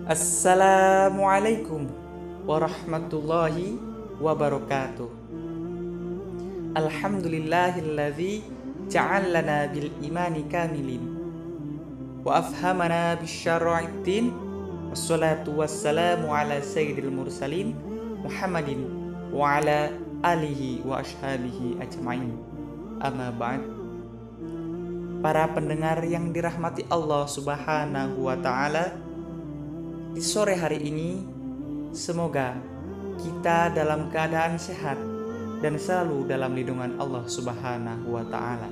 Assalamualaikum warahmatullahi wabarakatuh. Alhamdulillahilladzi ja'alana bil imani kamilin wa afhamana bisyara'iddin. Wassalatu wassalamu ala sayyidil mursalin Muhammadin wa ala alihi wa ashabihi ajma'in. Amma ba'd. Para pendengar yang dirahmati Allah Subhanahu wa ta'ala, di sore hari ini semoga kita dalam keadaan sehat dan selalu dalam lindungan Allah Subhanahu wa ta'ala.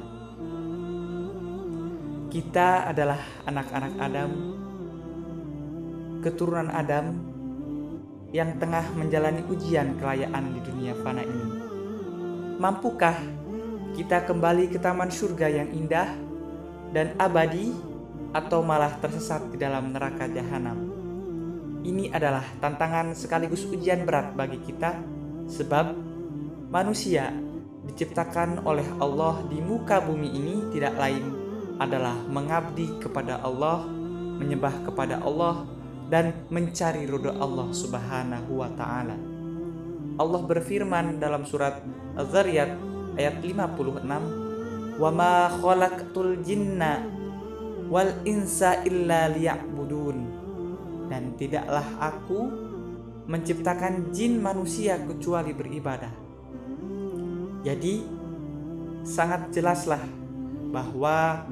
Kita adalah anak-anak Adam, keturunan Adam yang tengah menjalani ujian kelayaan di dunia fana ini. Mampukah kita kembali ke taman surga yang indah dan abadi, atau malah tersesat di dalam neraka jahanam? Ini adalah tantangan sekaligus ujian berat bagi kita, sebab manusia diciptakan oleh Allah di muka bumi ini tidak lain adalah mengabdi kepada Allah, menyembah kepada Allah, dan mencari ridha Allah Subhanahu wa ta'ala. Allah berfirman dalam surat Az-Zariyat ayat 56, "Wa ma khalaqtul jinna wal insa illa liya'budun." Dan tidaklah aku menciptakan jin manusia kecuali beribadah. Jadi sangat jelaslah bahwa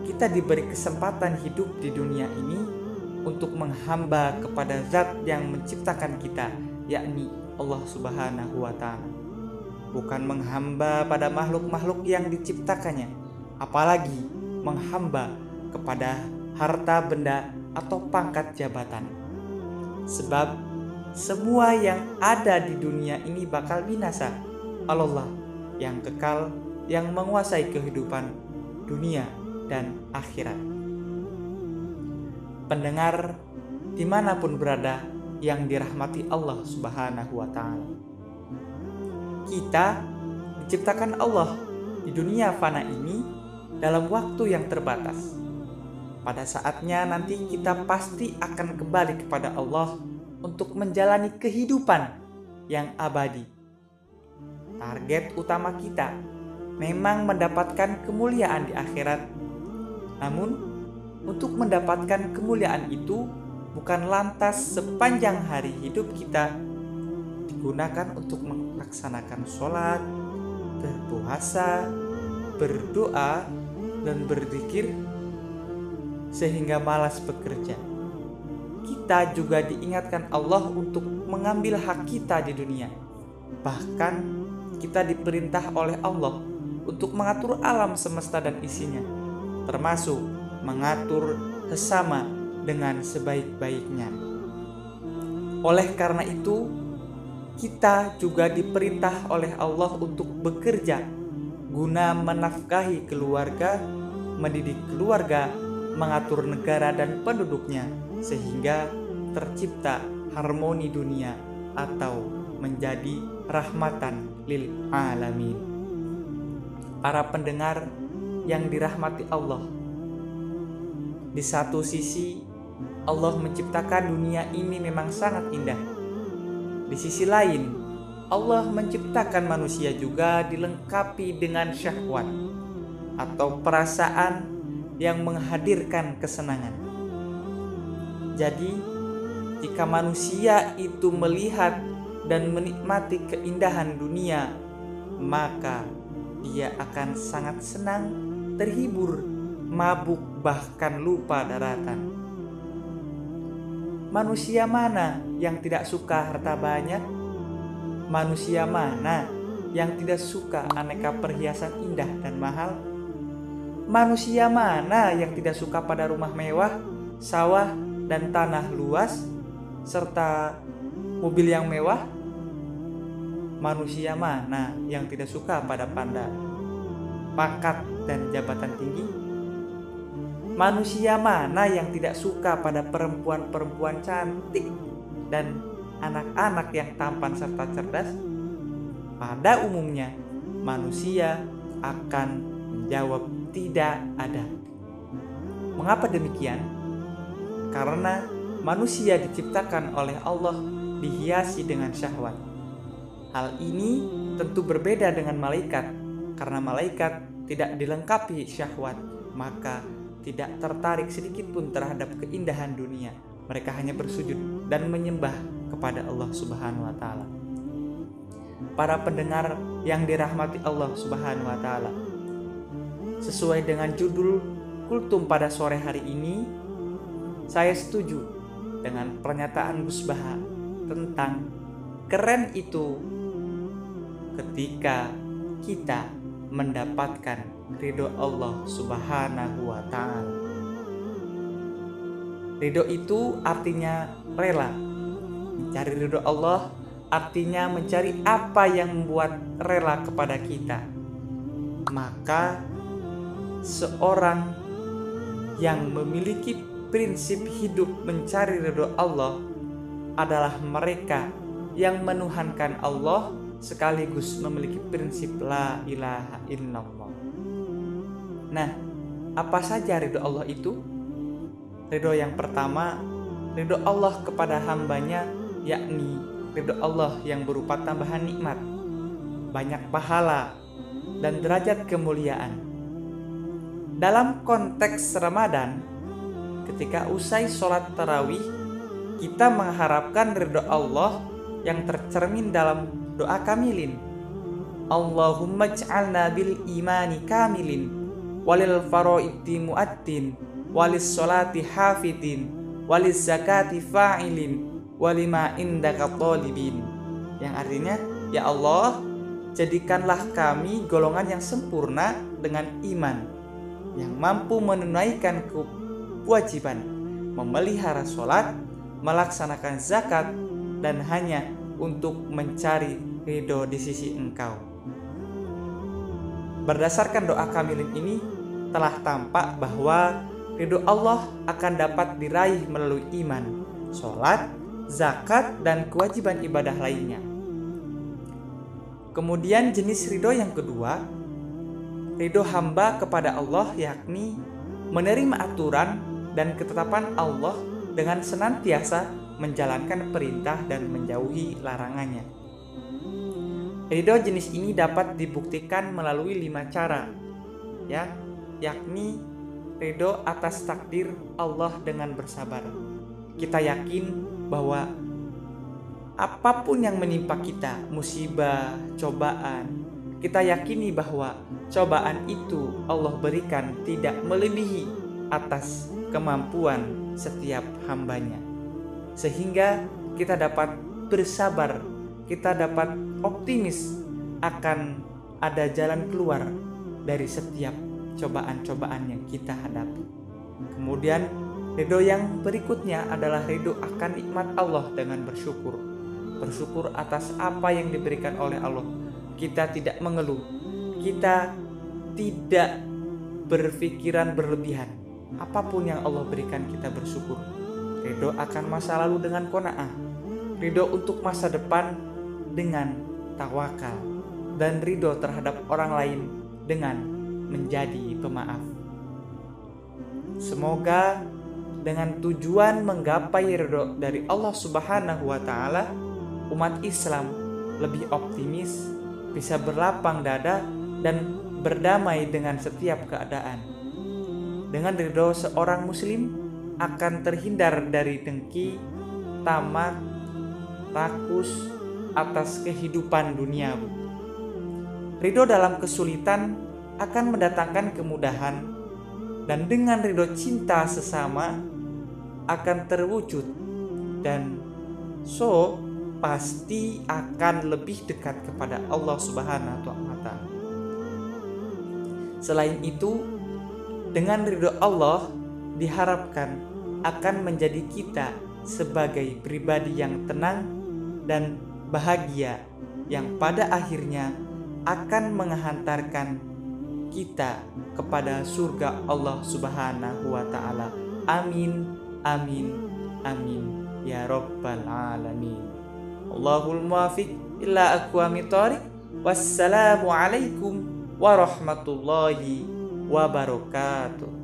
kita diberi kesempatan hidup di dunia ini untuk menghamba kepada zat yang menciptakan kita, yakni Allah Subhanahu wa ta'ala. Bukan menghamba pada makhluk-makhluk yang diciptakannya, apalagi menghamba kepada harta benda atau pangkat jabatan. Sebab semua yang ada di dunia ini bakal binasa. Allah yang kekal, yang menguasai kehidupan dunia dan akhirat. Pendengar dimanapun berada yang dirahmati Allah Subhanahu wa ta'ala, kita diciptakan Allah di dunia fana ini dalam waktu yang terbatas. Pada saatnya nanti kita pasti akan kembali kepada Allah untuk menjalani kehidupan yang abadi. Target utama kita memang mendapatkan kemuliaan di akhirat. Namun, untuk mendapatkan kemuliaan itu bukan lantas sepanjang hari hidup kita digunakan untuk melaksanakan sholat, berpuasa, berdoa, dan berzikir sehingga malas bekerja. Kita juga diingatkan Allah untuk mengambil hak kita di dunia. Bahkan kita diperintah oleh Allah untuk mengatur alam semesta dan isinya, termasuk mengatur sesama dengan sebaik-baiknya. Oleh karena itu, kita juga diperintah oleh Allah untuk bekerja guna menafkahi keluarga, mendidik keluarga, mengatur negara dan penduduknya, sehingga tercipta harmoni dunia atau menjadi rahmatan lil alamin. Para pendengar yang dirahmati Allah, di satu sisi Allah menciptakan dunia ini memang sangat indah. Di sisi lain, Allah menciptakan manusia juga dilengkapi dengan syahwat atau perasaan yang menghadirkan kesenangan. Jadi, jika manusia itu melihat dan menikmati keindahan dunia, maka dia akan sangat senang, terhibur, mabuk, bahkan lupa daratan. Manusia mana yang tidak suka harta banyak? Manusia mana yang tidak suka aneka perhiasan indah dan mahal? Manusia mana yang tidak suka pada rumah mewah, sawah dan tanah luas, serta mobil yang mewah? Manusia mana yang tidak suka pada pangkat dan jabatan tinggi? Manusia mana yang tidak suka pada perempuan-perempuan cantik dan anak-anak yang tampan serta cerdas? Pada umumnya, manusia akan menjawab tidak ada. Mengapa demikian? Karena manusia diciptakan oleh Allah dihiasi dengan syahwat. Hal ini tentu berbeda dengan malaikat, karena malaikat tidak dilengkapi syahwat, maka tidak tertarik sedikit pun terhadap keindahan dunia. Mereka hanya bersujud dan menyembah kepada Allah Subhanahu wa taala. Para pendengar yang dirahmati Allah Subhanahu wa taala, sesuai dengan judul kultum pada sore hari ini, saya setuju dengan pernyataan Gus Baha tentang keren itu ketika kita mendapatkan ridho Allah Subhanahu wa taala. Ridho itu artinya rela. Mencari ridho Allah artinya mencari apa yang membuat rela kepada kita. Maka seorang yang memiliki prinsip hidup mencari ridho Allah adalah mereka yang menuhankan Allah sekaligus memiliki prinsip la ilaha illallah. Nah, apa saja ridho Allah itu? Ridho yang pertama, ridho Allah kepada hambanya, yakni ridho Allah yang berupa tambahan nikmat, banyak pahala, dan derajat kemuliaan. Dalam konteks Ramadan, ketika usai sholat tarawih, kita mengharapkan ridho Allah yang tercermin dalam doa kamilin. Allahumma ij'alna bil imani kamilin, walil faraidi mu'addin, walis sholati hafidin, walis zakati fa'ilin, walima indaka talibin. Yang artinya, ya Allah, jadikanlah kami golongan yang sempurna dengan iman, yang mampu menunaikan kewajiban, memelihara sholat, melaksanakan zakat, dan hanya untuk mencari ridho di sisi Engkau. Berdasarkan doa kamilin ini, telah tampak bahwa ridho Allah akan dapat diraih melalui iman, sholat, zakat, dan kewajiban ibadah lainnya. Kemudian jenis ridho yang kedua, ridho hamba kepada Allah, yakni menerima aturan dan ketetapan Allah dengan senantiasa menjalankan perintah dan menjauhi larangannya. Ridho jenis ini dapat dibuktikan melalui 5 cara, yakni ridho atas takdir Allah dengan bersabar. Kita yakin bahwa apapun yang menimpa kita, musibah, cobaan, kita yakini bahwa cobaan itu Allah berikan tidak melebihi atas kemampuan setiap hambanya, sehingga kita dapat bersabar, kita dapat optimis akan ada jalan keluar dari setiap cobaan-cobaan yang kita hadapi. Kemudian ridho yang berikutnya adalah ridho akan nikmat Allah dengan bersyukur atas apa yang diberikan oleh Allah. Kita tidak mengeluh, kita tidak berpikiran berlebihan. Apapun yang Allah berikan kita bersyukur. Ridho akan masa lalu dengan qanaah, ridho untuk masa depan dengan tawakal, dan ridho terhadap orang lain dengan menjadi pemaaf. Semoga dengan tujuan menggapai ridho dari Allah Subhanahu wa taala, umat Islam lebih optimis, bisa berlapang dada, dan berdamai dengan setiap keadaan. Dengan ridho seorang muslim akan terhindar dari dengki, tamak, rakus atas kehidupan duniawi. Ridho dalam kesulitan akan mendatangkan kemudahan, dan dengan ridho cinta sesama akan terwujud, dan pasti akan lebih dekat kepada Allah Subhanahu wa taala. Selain itu, dengan ridho Allah diharapkan akan menjadi kita sebagai pribadi yang tenang dan bahagia, yang pada akhirnya akan menghantarkan kita kepada surga Allah Subhanahu wa taala. Amin, amin, amin ya rabbal alamin. Allahul muwafiq ila aqwamit thoriq. Wassalamu alaikum warahmatullahi wabarakatuh.